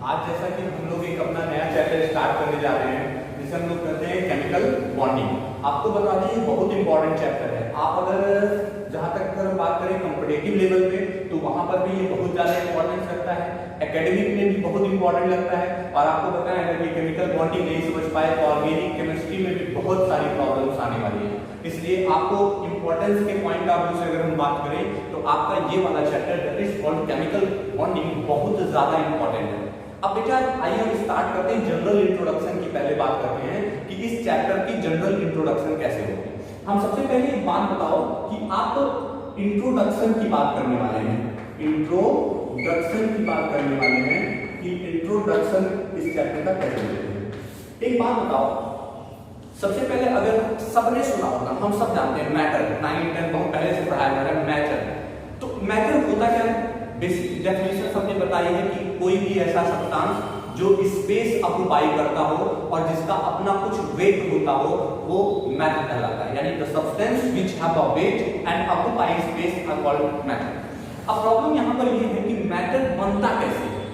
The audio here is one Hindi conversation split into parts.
आज जैसा कि हम लोग एक अपना नया चैप्टर स्टार्ट करने जा रहे हैं जिसे हम लोग कहते हैं केमिकल बॉन्डिंग। आपको बता दें ये बहुत इंपॉर्टेंट चैप्टर है। आप अगर जहां तक अगर हम बात करें कॉम्पिटिटिव लेवल पे तो वहां पर भी ये बहुत ज्यादा इंपॉर्टेंस रखता है, एकेडमिक में भी बहुत इंपॉर्टेंट लगता है। और आपको बताएं अगर ये केमिकल बॉन्डिंग नहीं समझ पाए तो ऑर्गेनिक केमिस्ट्री में भी बहुत सारी प्रॉब्लम्स आने वाली है। इसलिए आपको इंपॉर्टेंस के पॉइंट ऑफ व्यू से अगर हम बात करें तो आपका ये वाला chapter that is called chemical bonding बहुत ज्यादा इंपॉर्टेंट है। अब बेटा आइए हम स्टार्ट करते हैं जनरल इंट्रोडक्शन की। पहले बात करते हैं कि इस चैप्टर की जनरल इंट्रोडक्शन कैसे होगी। हम सबसे पहले एक बात बताओ कि आप इंट्रोडक्शन की बात करने वाले हैं, इंट्रोडक्शन की बात करने वाले हैं कि इंट्रोडक्शन इस चैप्टर का कैसे होते हैं। एक बात बताओ, सबसे पहले अगर सबने सुना होगा, हम सब जानते हैं मैटर, 9 10 बहुत पहले से पढ़ाया जा रहा है मैटर। तो मैटर होता क्या है? बेसिक डेफिनेशन सबने बताई है कि कोई भी ऐसा सब्सटेंस जो स्पेस ऑक्युपाई करता हो और जिसका अपना कुछ वेट होता हो वो मैटर कहलाता है। यानी the substance which have a weight and occupy space are called matter. अब प्रॉब्लम यहां पर ये है कि मैटर बनता कैसे है?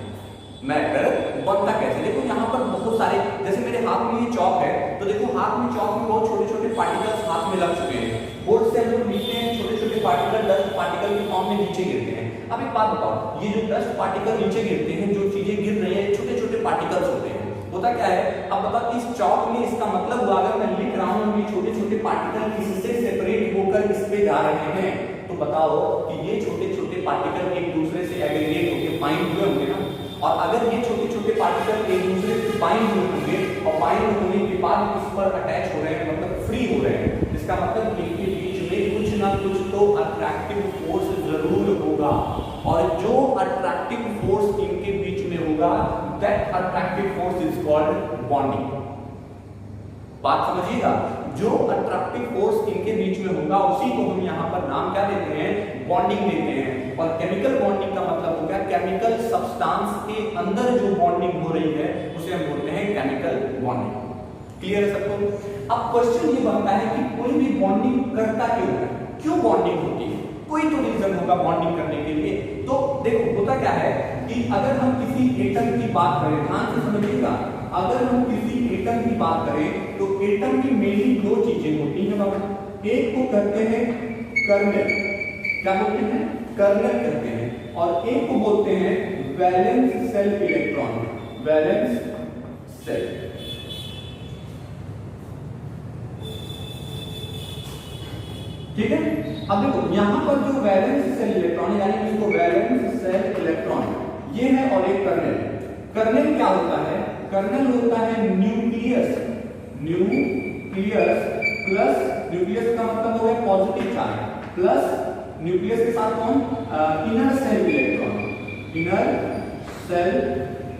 मैटर बनता कैसे? देखो यहाँ पर बहुत सारे, जैसे मेरे हाथ में ये चॉक है तो देखो हाथ में चॉक में बहुत छोटे छोटे पार्टिकल्स हाथ में लग चुके हैं। बोर्ड से हम लोग लिखते हैं, छोटे छोटे पार्टिकल डस्ट पार्टिकल के फॉर्म में नीचे गिरते हैं। अब एक बात बताओ, ये जो डस्ट पार्टिकल नीचे गिरते हैं, जो चीजें गिर रही है छोटे छोटे पार्टिकल्स होते हैं, होता क्या है? अब बताओ इस चॉक में इसका मतलब हुआ अगर मैं लिख रहा हूँ ये छोटे छोटे पार्टिकल इससे सेपरेट होकर इस पे जा रहे हैं तो बताओ कि ये छोटे छोटे पार्टिकल एक दूसरे से एग्रीगेट होकर बाइंड हुए होंगे ना। और अगर ये छोटे छोटे पार्टिकल एक दूसरे से बाइंड हुए होंगे और बाइंड होने के बाद इस पर अटैच हो रहे हैं, मतलब फ्री हो रहे हैं, इसका मतलब इनके बीच में कुछ ना कुछ तो अट्रैक्टिव फोर्स जरूर होगा। और जो अट्रैक्टिव फोर्स इनके बीच में होगा that attractive force is called bonding. बात समझिएगा, जो अट्रैक्टिव फोर्स इनके बीच में होगा उसी को हम यहाँ पर नाम क्या देते हैं? बॉन्डिंग देते हैं। और केमिकल बॉन्डिंग का मतलब हो गया केमिकल सब्सटेंस के अंदर जो बॉन्डिंग हो रही है उसे हम बोलते हैं केमिकल बॉन्डिंग। क्लियर है सबको? अब क्वेश्चन ये बनता है कि कोई भी बॉन्डिंग करता क्यों है? क्यों बॉन्डिंग होती है? कोई तो रीजन होगा बॉन्डिंग करने के लिए। तो देखो होता क्या है कि अगर हम किसी एटम की बात करें, ध्यान से समझिएगा, अगर हम किसी एटम की बात करें तो एटम की मेनली दो चीजें होती हैं बाबा। एक को कहते हैं कर्नेल, क्या बोलते हैं? कर्नेल कहते हैं। और एक को बोलते हैं valence shell electron, valence shell. ठीक है? अब देखो यहां पर जो वैलेंस सेल इलेक्ट्रॉन यानी इसको वैलेंस सेल इलेक्ट्रॉन ये है और एक कर्नेल। कर्नेल क्या होता है? कर्नेल होता है न्यूक्लियस, न्यूक्लियस प्लस, न्यूक्लियस का मतलब हो गया पॉजिटिव चार्ज, प्लस न्यूक्लियस के साथ कौन? Inner cell electron, inner cell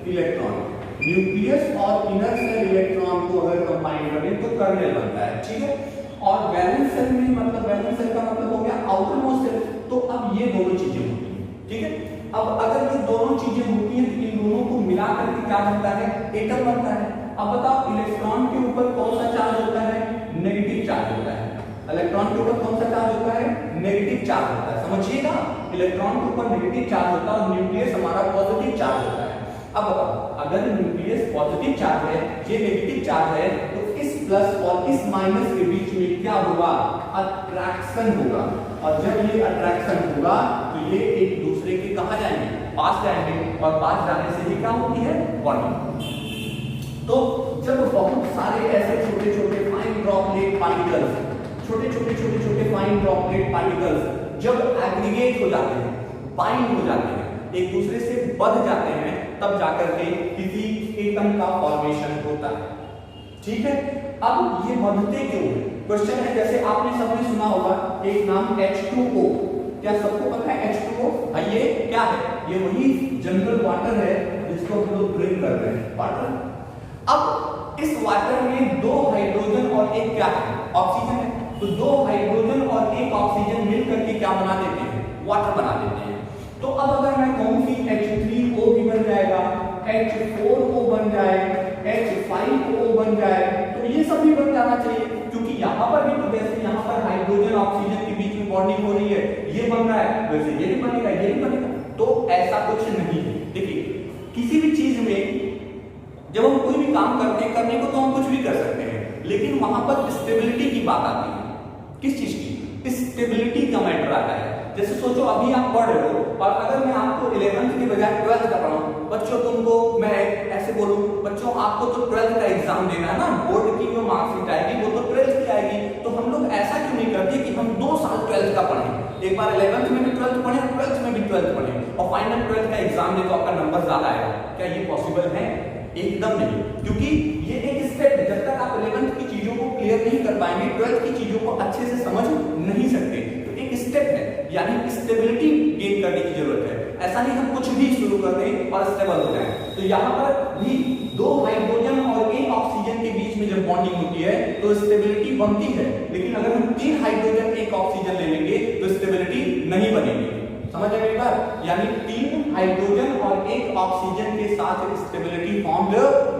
electron. Nucleus और इनर सेल इलेक्ट्रॉन को अगर कंबाइन करें तो कर्नेल बनता है। ठीक है? और वैलेंस सेल में मतलब वैलेंस सेल का मतलब हो गया आउटर मोस्ट सेल। तो अब ये दोनों चीजें होती हैं। ठीक है? अब अगर ये दोनों चीजें होती हैं तो इन दोनों को मिला करके क्या बनता है? एटम बनता है। अब बताओ इलेक्ट्रॉन के ऊपर कौन सा चार्ज होता है? नेगेटिव चार्ज होता है। इलेक्ट्रॉन के ऊपर कौन सा चार्ज होता है? नेगेटिव चार्ज होता है। समझिएगा, इलेक्ट्रॉन के ऊपर नेगेटिव चार्ज होता है और न्यूक्लियस हमारा पॉजिटिव चार्ज होता है। अब बताओ अगर न्यूक्लियस पॉजिटिव चार्ज है, ये नेगेटिव चार्ज है, तो इस प्लस और इस माइनस के बीच में क्या होगा? अट्रैक्शन होगा। और जब ये अट्रैक्शन होगा तो ये एक दूसरे के कहां जाएंगे? पास जाएंगे। और पास जाने से ही क्या होती है? बॉन्डिंग। तो जब बहुत सारे ऐसे छोटे छोटे फाइन ड्रॉपलेट पार्टिकल्स, छोटे फाइन ड्रॉपलेट पार्टिकल्स जब एग्रीगेट हो जाते हैं, बाइंड हो जाते हैं, एक दूसरे से बंध जाते हैं, तब जाकर के किसी एटम का फॉर्मेशन होता है। ठीक है? अब ये बंधते क्यों है? क्वेश्चन है, जैसे आपने सबने सुना होगा एक नाम H2O। क्या सबको पता है H2O? ये क्या है? ये वही जनरल वाटर है जिसको हम लोग ड्रिंक कर रहे हैं, वाटर। अब इस वाटर में दो हाइड्रोजन और एक क्या है? ऑक्सीजन है। तो दो हाइड्रोजन और एक ऑक्सीजन मिलकर के क्या बना देते हैं? वाटर बना देते हैं। तो अब अगर मैं कहूं कि H3O भी बन जाएगा, H4O बन जाए, H5O बन जाए, तो ये सब भी बन जाना चाहिए, क्योंकि यहाँ पर भी तो जैसे यहाँ पर हाइड्रोजन ऑक्सीजन के बीच में बॉन्डिंग हो रही है, ये बन रहा है, वैसे ये भी बनेगा, ये भी बनेगा। तो ऐसा कुछ नहीं है। देखिए किसी भी चीज में जब हम कोई भी काम करते हैं, करने को तो हम कुछ भी कर सकते हैं, लेकिन वहां पर स्टेबिलिटी की बात आती है। किस चीज की? स्टेबिलिटी का मैटर आता है। जैसे सोचो अभी आप पढ़ रहे हो और अगर मैं आपको 11th के बजाय 12th का पढ़ाऊं, बच्चों तुमको मैं ऐसे बोलूं, बच्चों आपको तो 12th का एग्जाम देना है ना, बोर्ड की जो मार्कशीट आएगी वो तो 12th की आएगी, तो हम लोग ऐसा क्यों नहीं करते कि हम 2 साल 12th का पढ़ें, एक बार 11th में भी 12th पढ़ें, 12th में भी 12th पढ़ें और फाइनल 12th का एग्जाम दे तो आपका नंबर ज्यादा आएगा। क्या ये पॉसिबल है? एकदम नहीं, क्योंकि ये एक स्टेप है। जब तक आप 11th की चीजों को क्लियर नहीं कर पाएंगे, 12th की चीजों को अच्छे से समझ नहीं सकते, तो एक स्टेप है, यानी स्टेबिलिटी गेन करने की जरूरत है। ऐसा नहीं हम कुछ भी शुरू कर दें और स्टेबल हो जाए। तो यहाँ पर भी 2 हाइड्रोजन और 1 ऑक्सीजन के बीच में जब बॉन्डिंग होती है तो स्टेबिलिटी बनती है, लेकिन अगर हम 3 हाइड्रोजन 1 ऑक्सीजन ले लेंगे तो स्टेबिलिटी नहीं बनेगी। समझ आए मेरी बात? यानी 3 हाइड्रोजन और 1 ऑक्सीजन के साथ स्टेबिलिटी फॉर्म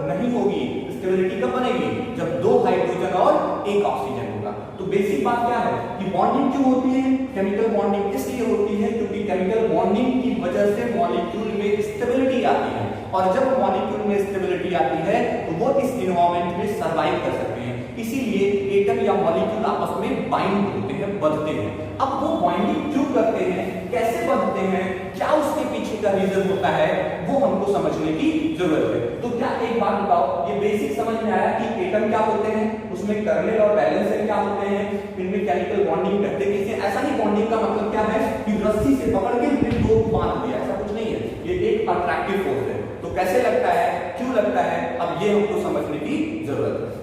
नहीं होगी। स्टेबिलिटी कब बनेगी? जब 2 हाइड्रोजन और 1 ऑक्सीजन होगा। तो बेसिक बात क्या है कि बॉन्डिंग क्यों होती है? केमिकल बॉन्डिंग इसलिए होती है क्योंकि केमिकल बॉन्डिंग की वजह से मॉलिक्यूल में स्टेबिलिटी आती है, और जब मॉलिक्यूल में स्टेबिलिटी आती है तो वो इस एनवायरनमेंट में सर्वाइव कर सकते हैं। इसीलिए एटम या मॉलिक्यूल आपस में बाइंड होते हैं, बंधते हैं। अब वो बाइंडिंग क्यों करते हैं, कैसे बंधते हैं, क्या उसके पीछे का रीजन होता है, वो हमको समझने की जरूरत है। तो क्या एक बात बताओ, ये बेसिक समझ में आया कि एटम क्या होते हैं, उसमें कर्नेल और वैलेंस क्या होते हैं, इनमें केमिकल बॉन्डिंग करते कैसे? ऐसा नहीं, बॉन्डिंग का मतलब क्या है कि रस्सी से पकड़ के फिर 2 को बांध दिया, ऐसा कुछ नहीं है। ये एक अट्रैक्टिव फोर्स है। तो कैसे लगता है, क्यों लगता है, अब ये हमको समझने की जरूरत है।